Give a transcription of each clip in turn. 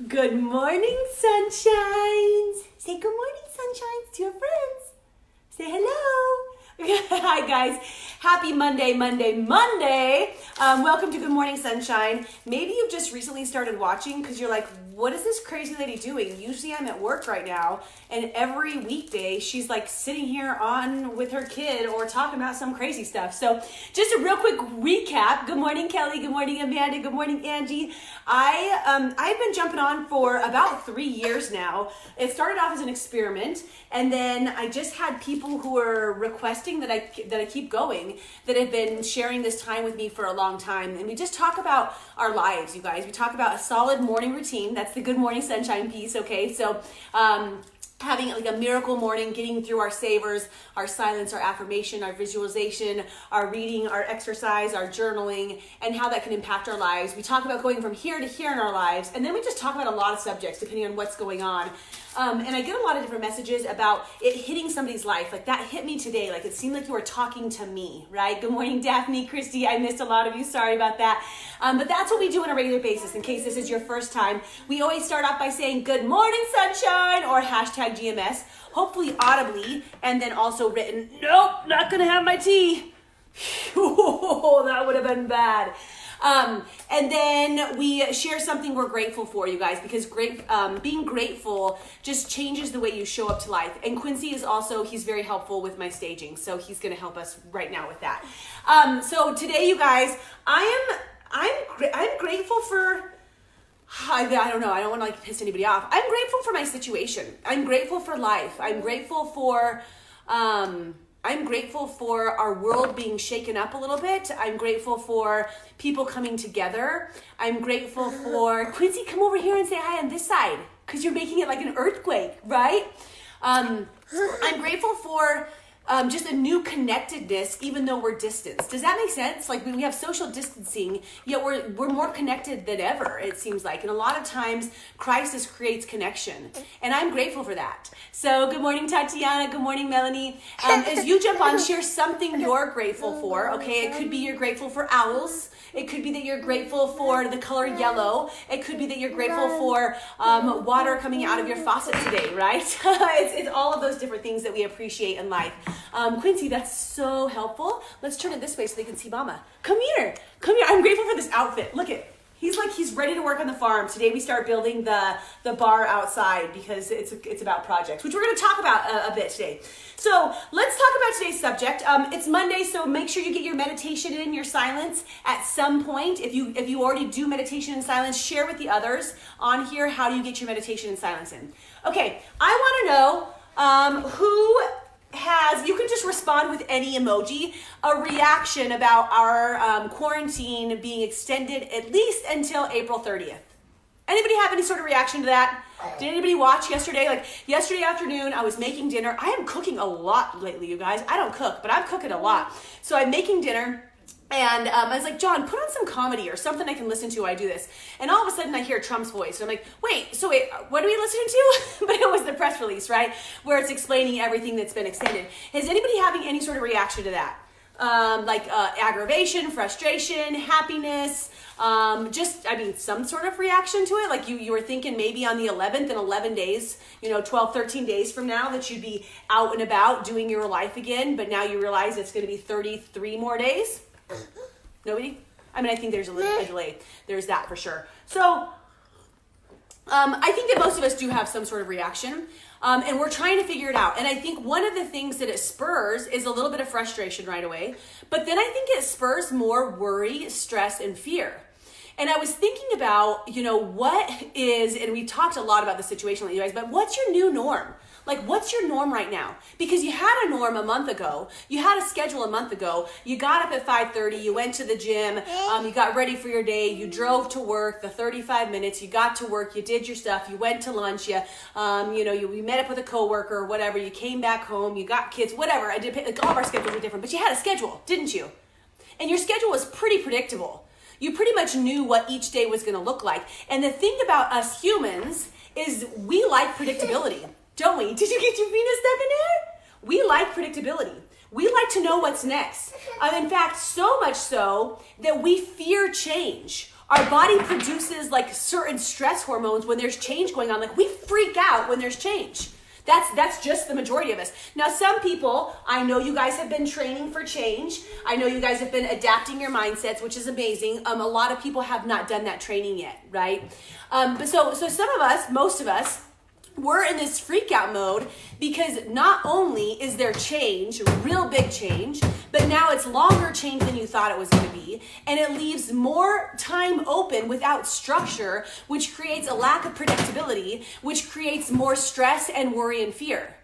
Good morning, sunshines. Say good morning, sunshines, to your friends. Say hello. Hi, guys. Happy Monday. Welcome to Good Morning Sunshine. Maybe you've just recently started watching because you're like, what is this crazy lady doing? Usually I'm at work right now, and every weekday she's like sitting here on with her kid or talking about some crazy stuff. So just a real quick recap. Good morning, Kelly. Good morning, Amanda. Good morning, Angie. I've been jumping on for about 3 years now. It started off as an experiment, and then I just had people who were requesting that I keep going, that have been sharing this time with me for a long time. And we just talk about our lives, you guys. We talk about a solid morning routine. That's the Good Morning Sunshine piece, okay? So having like a miracle morning, getting through our savers, our silence, our affirmation, our visualization, our reading, our exercise, our journaling, and how that can impact our lives. We talk about going from here to here in our lives, and then we just talk about a lot of subjects depending on what's going on. And I get a lot of different messages about it hitting somebody's life. Like, that hit me today. Like, it seemed like you were talking to me, right? Good morning, Daphne, Christy. I missed a lot of you. Sorry about that. But that's what we do on a regular basis. In case this is your first time, we always start off by saying, good morning, sunshine, or hashtag GMS, hopefully audibly, and then also written, nope, not going to have my tea. That would have been bad. And then we share something we're grateful for, you guys, because being grateful just changes the way you show up to life. And Quincy is also, he's very helpful with my staging, so he's going to help us right now with that. So today, you guys, I'm grateful for, I don't know, I don't want to like piss anybody off. I'm grateful for my situation. I'm grateful for life. I'm grateful for our world being shaken up a little bit. I'm grateful for people coming together. I'm grateful for, Quincy, come over here and say hi on this side, because you're making it like an earthquake, right? I'm grateful for just a new connectedness, even though we're distanced. Does that make sense? Like, we have social distancing, yet we're more connected than ever, it seems like. And a lot of times, crisis creates connection. And I'm grateful for that. So good morning, Tatiana. Good morning, Melanie. As you jump on, share something you're grateful for, okay? It could be you're grateful for owls. It could be that you're grateful for the color yellow. It could be that you're grateful for water coming out of your faucet today, right? It's all of those different things that we appreciate in life. Quincy, that's so helpful. Let's turn it this way so they can see Mama. Come here. I'm grateful for this outfit. Look at, he's ready to work on the farm. Today we start building the bar outside because it's about projects, which we're going to talk about a bit today. So let's talk about today's subject. It's Monday, so make sure you get your meditation in your silence at some point. If you already do meditation in silence, share with the others on here how do you get your meditation in silence in. Okay, I want to know who has, you can just respond with any emoji, a reaction about our quarantine being extended at least until April 30th. Anybody have any sort of reaction to that? Did anybody watch yesterday? Like yesterday afternoon, I was making dinner. I am cooking a lot lately, you guys. I don't cook, but I'm cooking a lot. So I'm making dinner. And I was like, John, put on some comedy or something I can listen to while I do this. And all of a sudden I hear Trump's voice. And I'm like, wait, what are we listening to? But it was the press release, right? Where it's explaining everything that's been extended. Is anybody having any sort of reaction to that? Aggravation, frustration, happiness, some sort of reaction to it. Like you were thinking maybe on the 11th in 11 days, 12, 13 days from now that you'd be out and about doing your life again. But now you realize it's going to be 33 more days. Nobody? I mean, I think there's a little delay. There's that for sure. So I think that most of us do have some sort of reaction. And we're trying to figure it out. And I think one of the things that it spurs is a little bit of frustration right away. But then I think it spurs more worry, stress, and fear. And I was thinking about, what is, and we talked a lot about the situation with you guys, but what's your new norm? Like, what's your norm right now? Because you had a norm a month ago. You had a schedule a month ago. You got up at 5:30. You went to the gym. You got ready for your day. You drove to work the 35 minutes. You got to work. You did your stuff. You went to lunch. You met up with a coworker or whatever. You came back home. You got kids, whatever. All of our schedules were different, but you had a schedule, didn't you? And your schedule was pretty predictable. You pretty much knew what each day was going to look like. And the thing about us humans is we like predictability. Don't we? Did you get your Venus stuck in there? We like predictability. We like to know what's next. In fact, so much so that we fear change. Our body produces like certain stress hormones when there's change going on. Like we freak out when there's change. That's just the majority of us. Now, some people, I know you guys have been training for change. I know you guys have been adapting your mindsets, which is amazing. A lot of people have not done that training yet, right? But so some of us, most of us, we're in this freak out mode because not only is there change, real big change, but now it's longer change than you thought it was going to be. And it leaves more time open without structure, which creates a lack of predictability, which creates more stress and worry and fear.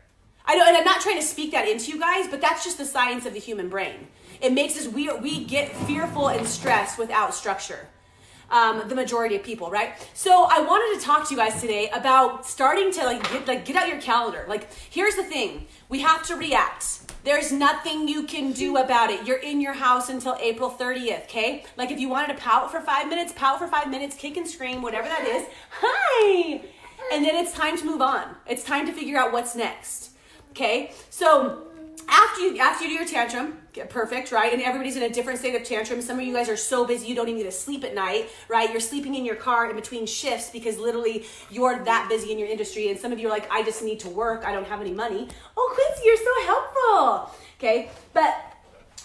I know, and I'm not trying to speak that into you guys, but that's just the science of the human brain. It makes us, we get fearful and stressed without structure. The majority of people, right? So I wanted to talk to you guys today about starting to get out your calendar. Like, here's the thing. We have to react. There's nothing you can do about it. You're in your house until April 30th, okay? Like, if you wanted to pout for 5 minutes, kick and scream, whatever that is. Hi! And then it's time to move on. It's time to figure out what's next, okay? So after you do your tantrum, get perfect, right? And everybody's in a different state of tantrum. Some of you guys are so busy you don't even get to sleep at night, right? You're sleeping in your car in between shifts because literally you're that busy in your industry. And some of you are like, I just need to work. I don't have any money. Oh, Quincy, you're so helpful. Okay, but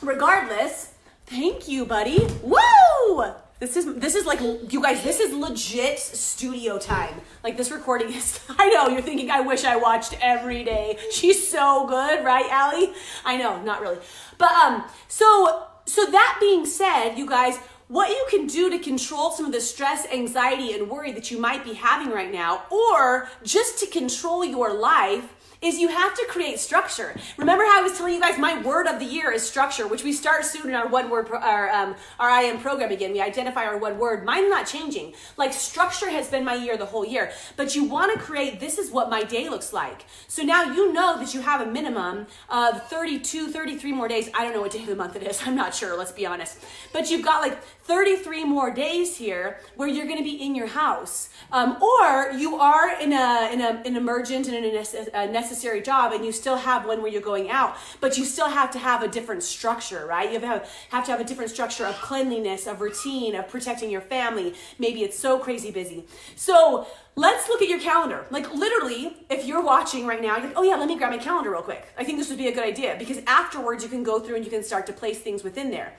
regardless, thank you, buddy. Woo! This is like, you guys, this is legit studio time. Like this recording is, I know, you're thinking, I wish I watched every day. She's so good, right, Allie? I know, not really. But so that being said, you guys, what you can do to control some of the stress, anxiety, and worry that you might be having right now, or just to control your life, is you have to create structure. Remember how I was telling you guys my word of the year is structure, which we start soon in our one word, our IM program again. We identify our one word. Mine's not changing. Like structure has been my year the whole year, but you want to create, this is what my day looks like. So now you know that you have a minimum of 32, 33 more days. I don't know what day of the month it is. I'm not sure, let's be honest. But you've got like 33 more days here where you're going to be in your house. Or you are in an emergent and a necessary job, and you still have one where you're going out, but you still have to have a different structure, right? You have to have a different structure of cleanliness, of routine, of protecting your family. Maybe it's so crazy busy. So let's look at your calendar. Like literally, if you're watching right now, you're like, oh yeah, let me grab my calendar real quick. I think this would be a good idea because afterwards you can go through and you can start to place things within there.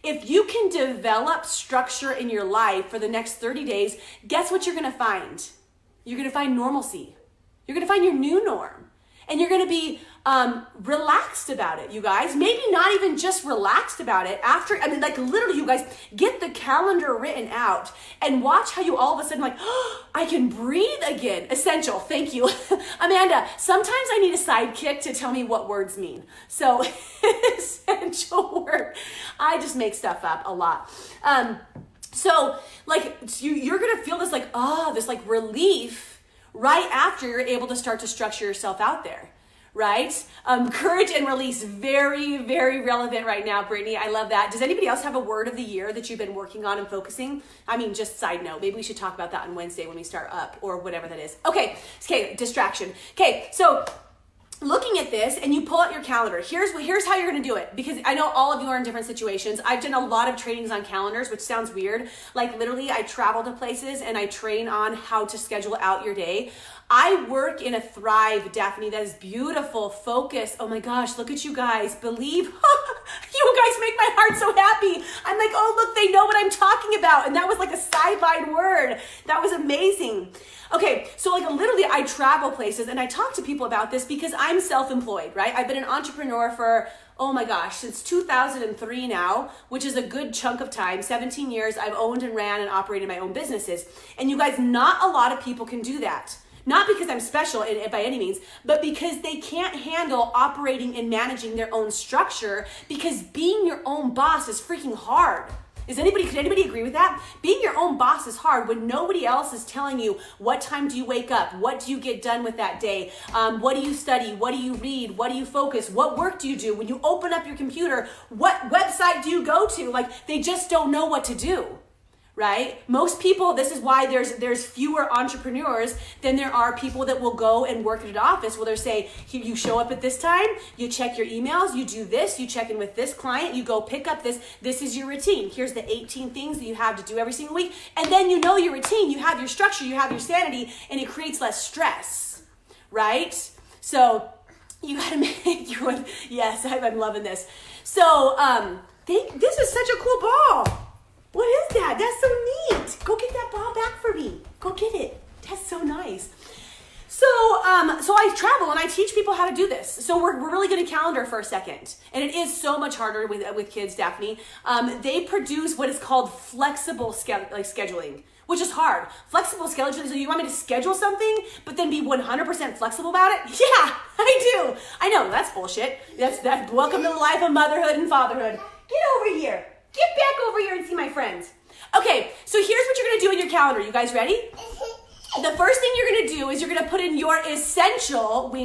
If you can develop structure in your life for the next 30 days, guess what you're going to find? You're going to find normalcy. You're going to find your new norm. And you're going to be relaxed about it, you guys. Maybe not even just relaxed about it. Like literally, you guys, get the calendar written out and watch how you all of a sudden like, oh, I can breathe again. Essential. Thank you. Amanda, sometimes I need a sidekick to tell me what words mean. So essential word. I just make stuff up a lot. So like you're going to feel this like, this like relief right after you're able to start to structure yourself out there, right? Courage and release, very, very relevant right now, Brittany. I love that. Does anybody else have a word of the year that you've been working on and focusing? I mean, just side note, maybe we should talk about that on Wednesday when we start up or whatever that is. Okay, distraction. Okay, so looking at this and you pull out your calendar, here's how you're going to do it, because I know all of you are in different situations. I've done a lot of trainings on calendars, which sounds weird. Like literally I travel to places and I train on how to schedule out your day. I work in a Thrive, Daphne, that is beautiful, focus. Oh my gosh, look at you guys. Believe. You guys make my heart so happy. I'm like, oh, look, they know what I'm talking about. And that was like a sideline word. That was amazing. Okay, so like literally I travel places and I talk to people about this because I'm self-employed, right? I've been an entrepreneur for, oh my gosh, since 2003 now, which is a good chunk of time, 17 years. I've owned and ran and operated my own businesses. And you guys, not a lot of people can do that. Not because I'm special by any means, but because they can't handle operating and managing their own structure, because being your own boss is freaking hard. Could anybody agree with that? Being your own boss is hard when nobody else is telling you what time do you wake up, what do you get done with that day, what do you study, what do you read, what do you focus, what work do you do? When you open up your computer, what website do you go to? Like they just don't know what to do. right? Most people, this is why there's fewer entrepreneurs than there are people that will go and work at an office where they say, you show up at this time, you check your emails, you do this, you check in with this client, you go pick up this is your routine. Here's the 18 things that you have to do every single week. And then you know your routine, you have your structure, you have your sanity, and it creates less stress, right? So you gotta make your, yes, I'm loving this. So this is such a cool ball. What is that? That's so neat. Go get that ball back for me. Go get it. That's so nice. So I travel and I teach people how to do this. So we're really going to calendar for a second. And it is so much harder with kids, Daphne. They produce what is called flexible scheduling, which is hard. Flexible scheduling, so you want me to schedule something, but then be 100% flexible about it? Yeah, I do. I know, that's bullshit. That's welcome to the life of motherhood and fatherhood. Get over here. Get back over here and see my friends. Okay, so here's what you're going to do in your calendar. You guys ready? The first thing you're going to do is you're going to put in your essential,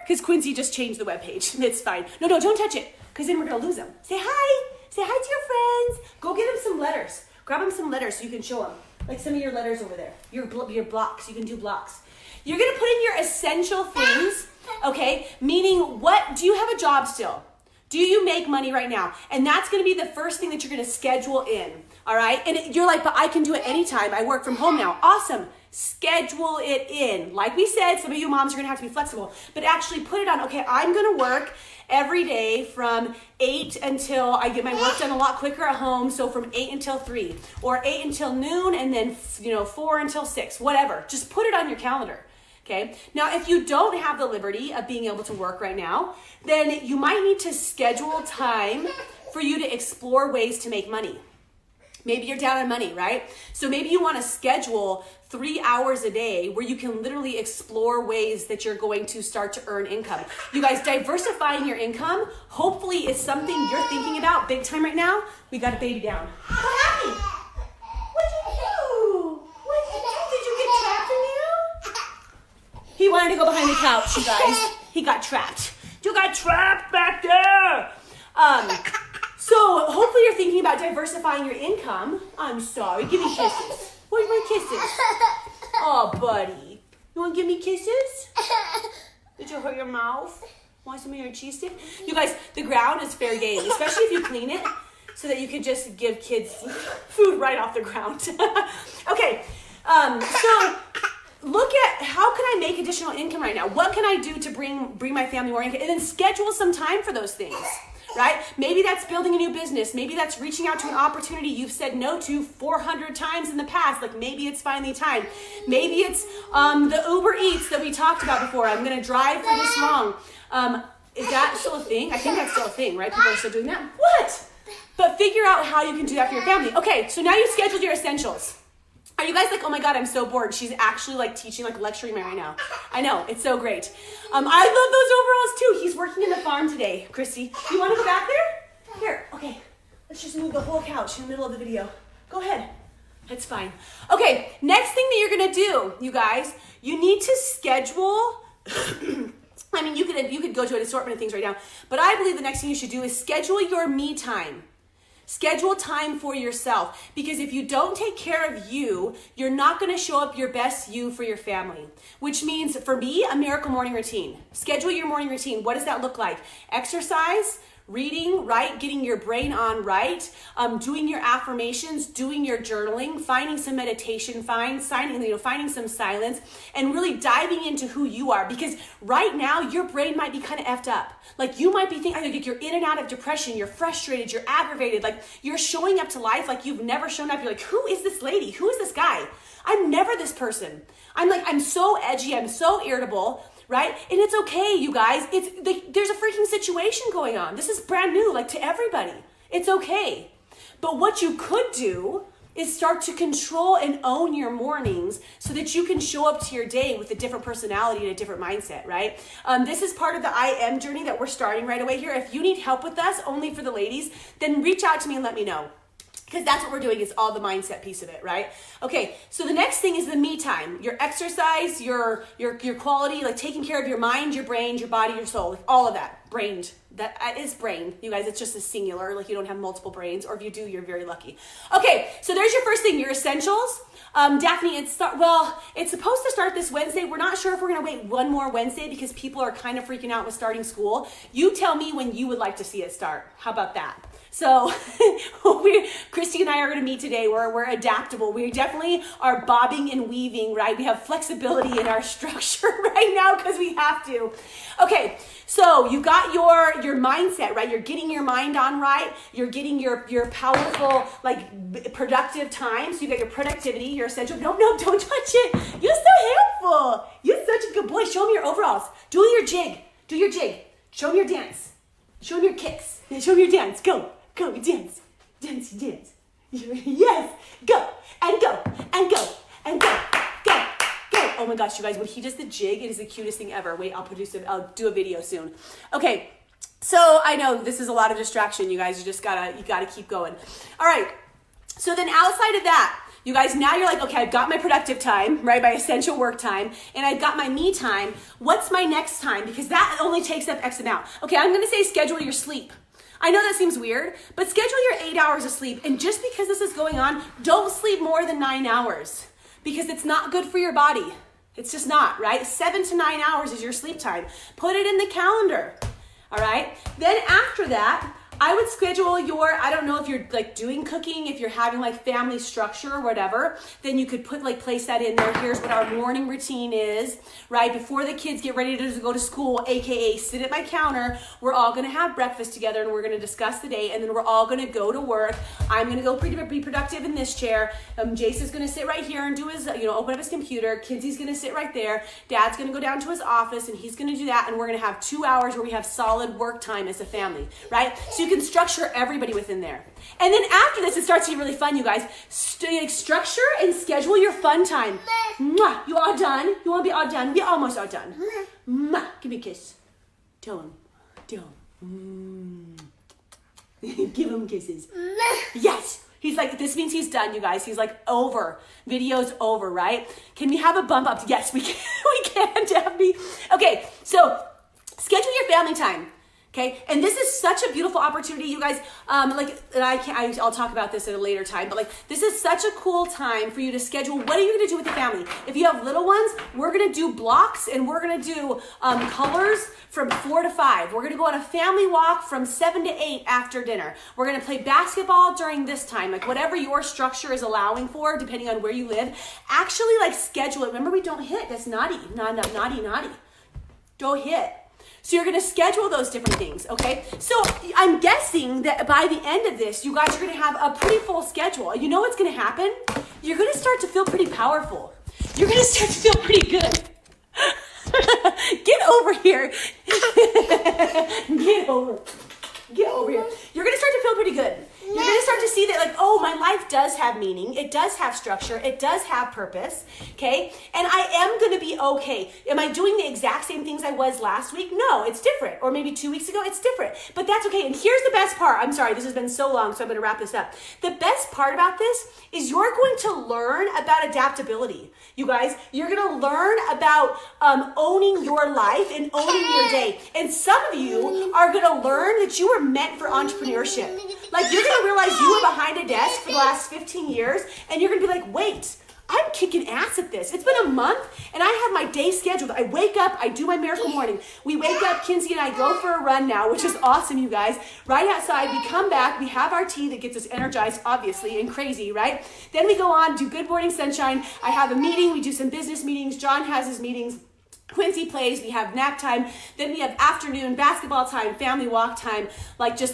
because Quincy just changed the webpage. It's fine. No, don't touch it, because then we're going to lose them. Say hi. Say hi to your friends. Go get them some letters. Grab them some letters so you can show them. Like some of your letters over there. Your blocks. You can do blocks. You're going to put in your essential things, okay? Meaning, do you have a job still? Do you make money right now? And that's going to be the first thing that you're going to schedule in, all right? And you're like, but I can do it anytime. I work from home now. Awesome. Schedule it in. Like we said, some of you moms are going to have to be flexible, but actually put it on, okay, I'm going to work every day from 8 until I get my work done a lot quicker at home. So from 8 until 3 or 8 until noon and then, 4 until 6, whatever. Just put it on your calendar. Okay. Now, if you don't have the liberty of being able to work right now, then you might need to schedule time for you to explore ways to make money. Maybe you're down on money, right? So maybe you want to schedule 3 hours a day where you can literally explore ways that you're going to start to earn income. You guys, diversifying your income hopefully is something you're thinking about big time right now. We got a baby down. What happened? What'd you do? Did you get trapped in here? He wanted to go behind the couch, you guys. He got trapped. You got trapped back there. So hopefully you're thinking about diversifying your income. I'm sorry. Give me kisses. Where's my kisses? Oh, buddy. You want to give me kisses? Did you hurt your mouth? Want some of your cheese stick? You guys, the ground is fair game, especially if you clean it so that you can just give kids food right off the ground. Okay. So look at how can I make additional income right now? What can I do to bring my family more income? And then schedule some time for those things, right? Maybe that's building a new business. Maybe that's reaching out to an opportunity you've said no to 400 times in the past. Like maybe it's finally time. Maybe it's the Uber Eats that we talked about before. I'm going to drive for this long. Is that still a thing? I think that's still a thing, right? People are still doing that. What? But figure out how you can do that for your family. Okay, so now you've scheduled your essentials. Are you guys like, oh my God, I'm so bored. She's actually like teaching, like lecturing me right now. I know, it's so great. I love those overalls too. He's working in the farm today, Christy. You want to go back there? Here, okay. Let's just move the whole couch in the middle of the video. Go ahead. It's fine. Okay, next thing that you're gonna do, you guys, you need to schedule, I mean, you could go to an assortment of things right now, but I believe the next thing you should do is schedule your me time. Schedule time for yourself, because if you don't take care of you, you're not going to show up your best you for your family, which means for me, a miracle morning routine. Schedule your morning routine. What does that look like? Exercise, reading, right? Getting your brain on right, doing your affirmations, doing your journaling, finding some meditation, finding some silence, and really diving into who you are. Because right now, your brain might be kind of effed up. Like you might be thinking, like you're in and out of depression, you're frustrated, you're aggravated, like you're showing up to life like you've never shown up. You're like, who is this lady? Who is this guy? I'm never this person. I'm so edgy, I'm so irritable. Right? And it's okay, you guys. There's a freaking situation going on. This is brand new, like to everybody. It's okay. But what you could do is start to control and own your mornings so that you can show up to your day with a different personality and a different mindset, right? This is part of the I am journey that we're starting right away here. If you need help with us, only for the ladies, then reach out to me and let me know. Because that's what we're doing, is all the mindset piece of it, right? Okay, so the next thing is the me time. Your exercise, your quality, like taking care of your mind, your brain, your body, your soul, like all of that. brained. That is brain, you guys. It's just a singular, like you don't have multiple brains, or if you do, you're very lucky. Okay, so there's your first thing, your essentials. Daphne, it's supposed to start this Wednesday. We're not sure if we're gonna wait one more Wednesday because people are kind of freaking out with starting school. You tell me when you would like to see it start. How about that? So Christy and I are going to meet today. We're adaptable. We definitely are bobbing and weaving, right? We have flexibility in our structure right now because we have to. Okay, so you got your mindset, right? You're getting your mind on right. You're getting your powerful, like productive time. So you got your productivity, your essential. No, don't touch it. You're so helpful. You're such a good boy. Show me your overalls. Do your jig. Do your jig. Show me your dance. Show me your kicks. Show me your dance. Go, dance. Dance. Yes, go, and go, and go, and go. Oh my gosh, you guys, when he does the jig, it is the cutest thing ever. Wait, I'll do a video soon. Okay, so I know this is a lot of distraction, you guys. You gotta keep going. All right, so then outside of that, you guys, now you're like, okay, I've got my productive time, right? My essential work time, and I've got my me time. What's my next time? Because that only takes up X amount. Okay, I'm gonna say schedule your sleep. I know that seems weird, but schedule your 8 hours of sleep. And just because this is going on, don't sleep more than 9 hours because it's not good for your body. It's just not, right? 7 to 9 hours is your sleep time. Put it in the calendar, all right? Then after that, I would schedule I don't know if you're like doing cooking, if you're having like family structure or whatever, then you could place that in there. Here's what our morning routine is, right? Before the kids get ready to go to school, AKA sit at my counter, we're all gonna have breakfast together and we're gonna discuss the day and then we're all gonna go to work. I'm gonna go be productive in this chair. Jason's gonna sit right here and do his, open up his computer. Kidsy's gonna sit right there. Dad's gonna go down to his office and he's gonna do that and we're gonna have 2 hours where we have solid work time as a family, right? So you can structure everybody within there. And then after this, it starts to be really fun, you guys. Structure and schedule your fun time. Mwah. You all done? You want to be all done? We're almost all done. Mwah. Give me a kiss. Tell him. Give him kisses. Yes. He's like, this means he's done, you guys. He's like, over. Video's over, right? Can we have a bump up? Yes, we can. We can, Daphne. Okay, so schedule your family time. Okay, and this is such a beautiful opportunity, you guys. I'll talk about this at a later time, but this is such a cool time for you to schedule. What are you gonna do with the family? If you have little ones, we're gonna do blocks and we're gonna do colors from 4 to 5. We're gonna go on a family walk from 7 to 8 after dinner. We're gonna play basketball during this time, whatever your structure is allowing for, depending on where you live. Actually, schedule it. Remember, we don't hit. That's naughty. Naughty. Don't hit. So you're gonna schedule those different things, okay? So I'm guessing that by the end of this, you guys are gonna have a pretty full schedule. You know what's gonna happen? You're gonna start to feel pretty powerful. You're gonna start to feel pretty good. Get over here. Get over here. You're gonna start to feel pretty good. You're gonna start to see that my life does have meaning. It does have structure. It does have purpose, okay? And I am gonna be okay. Am I doing the exact same things I was last week? No, it's different. Or maybe 2 weeks ago, it's different. But that's okay. And here's the best part. I'm sorry, this has been so long, so I'm gonna wrap this up. The best part about this is you're going to learn about adaptability. You guys, you're gonna learn about owning your life and owning your day. And some of you are gonna learn that you were meant for entrepreneurship. You're gonna realize you were behind a desk for the last 15 years and you're gonna be like, wait, I'm kicking ass at this. It's been a month and I have my day scheduled. I wake up, I do my miracle morning. We wake up, Kinsey and I go for a run now, which is awesome, you guys. Right outside, we come back, we have our tea that gets us energized, obviously, and crazy, right? Then we go on, do Good Morning Sunshine. I have a meeting, we do some business meetings. John has his meetings. Quincy plays, we have nap time, then we have afternoon basketball time, family walk time, just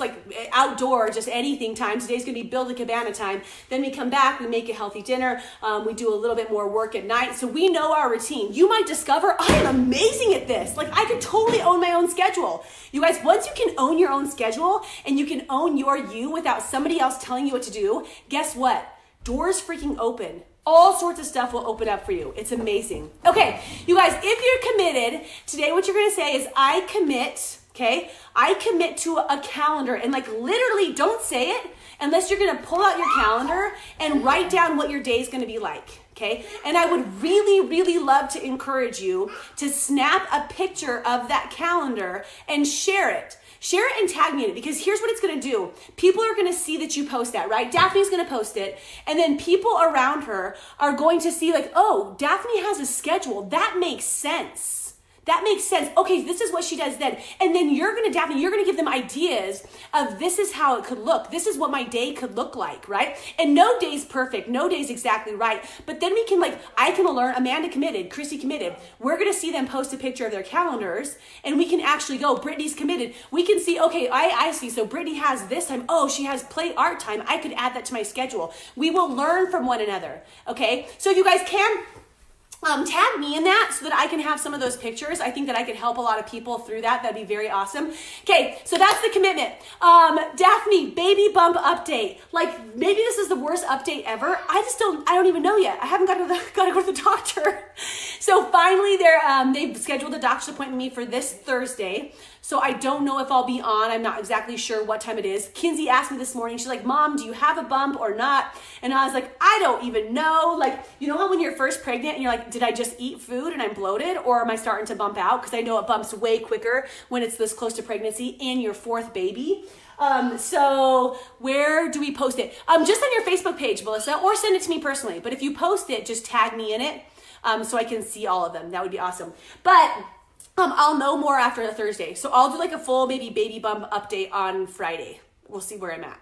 outdoor, just anything time. Today's gonna be Build a Cabana time. Then we come back, we make a healthy dinner, we do a little bit more work at night. So we know our routine. You might discover, I am amazing at this. I could totally own my own schedule. You guys, once you can own your own schedule and you can own your you without somebody else telling you what to do, guess what? Doors freaking open. All sorts of stuff will open up for you. It's amazing. Okay, you guys, if you're committed, today what you're gonna say is, I commit, okay? I commit to a calendar, and literally don't say it unless you're gonna pull out your calendar and write down what your day is gonna be like, Okay, and I would really, really love to encourage you to snap a picture of that calendar and share it. Share it and tag me in it, because here's what it's going to do. People are going to see that you post that, right? Daphne's going to post it, and then people around her are going to see like, oh, Daphne has a schedule. That makes sense. That makes sense. Okay, this is what she does then. And then Daphne, you're going to give them ideas of this is how it could look. This is what my day could look like, right? And no day's perfect. No day's exactly right. But then we can I can learn, Amanda committed, Chrissy committed. We're going to see them post a picture of their calendars, and we can actually go, Brittany's committed. We can see, okay, I see. So Brittany has this time. Oh, she has play art time. I could add that to my schedule. We will learn from one another, okay? So if you guys can, tag me in that so that I can have some of those pictures. I think that I could help a lot of people through that. That'd be very awesome. Okay, so that's the commitment. Daphne, baby bump update. Maybe this is the worst update ever. I don't even know yet. I haven't got to go to the doctor. So finally they've scheduled a doctor's appointment with me for this Thursday. So I don't know if I'll be on. I'm not exactly sure what time it is. Kinsey asked me this morning, she's like, Mom, do you have a bump or not? And I was like, I don't even know. You know how when you're first pregnant and you're like, did I just eat food and I'm bloated, or am I starting to bump out? Because I know it bumps way quicker when it's this close to pregnancy and your fourth baby. So where do we post it? Just on your Facebook page, Melissa, or send it to me personally. But if you post it, just tag me in it so I can see all of them. That would be awesome. But I'll know more after the Thursday. So I'll do a full maybe baby bump update on Friday. We'll see where I'm at.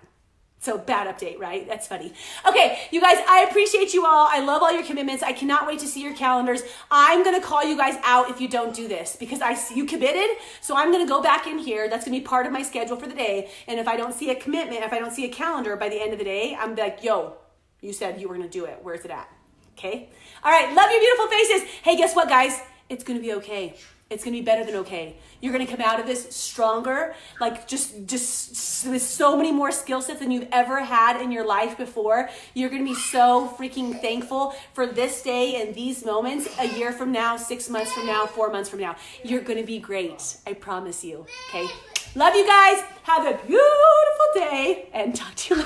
So bad update, right? That's funny. Okay, you guys, I appreciate you all. I love all your commitments. I cannot wait to see your calendars. I'm going to call you guys out if you don't do this, because I see you committed. So I'm going to go back in here. That's going to be part of my schedule for the day. And if I don't see a commitment, if I don't see a calendar by the end of the day, I'm like, yo, you said you were going to do it. Where's it at? Okay. All right. Love your beautiful faces. Hey, guess what, guys? It's going to be okay. It's going to be better than okay. You're going to come out of this stronger, just with so many more skill sets than you've ever had in your life before. You're going to be so freaking thankful for this day and these moments a year from now, 6 months from now, 4 months from now. You're going to be great. I promise you. Okay. Love you guys. Have a beautiful day and talk to you later.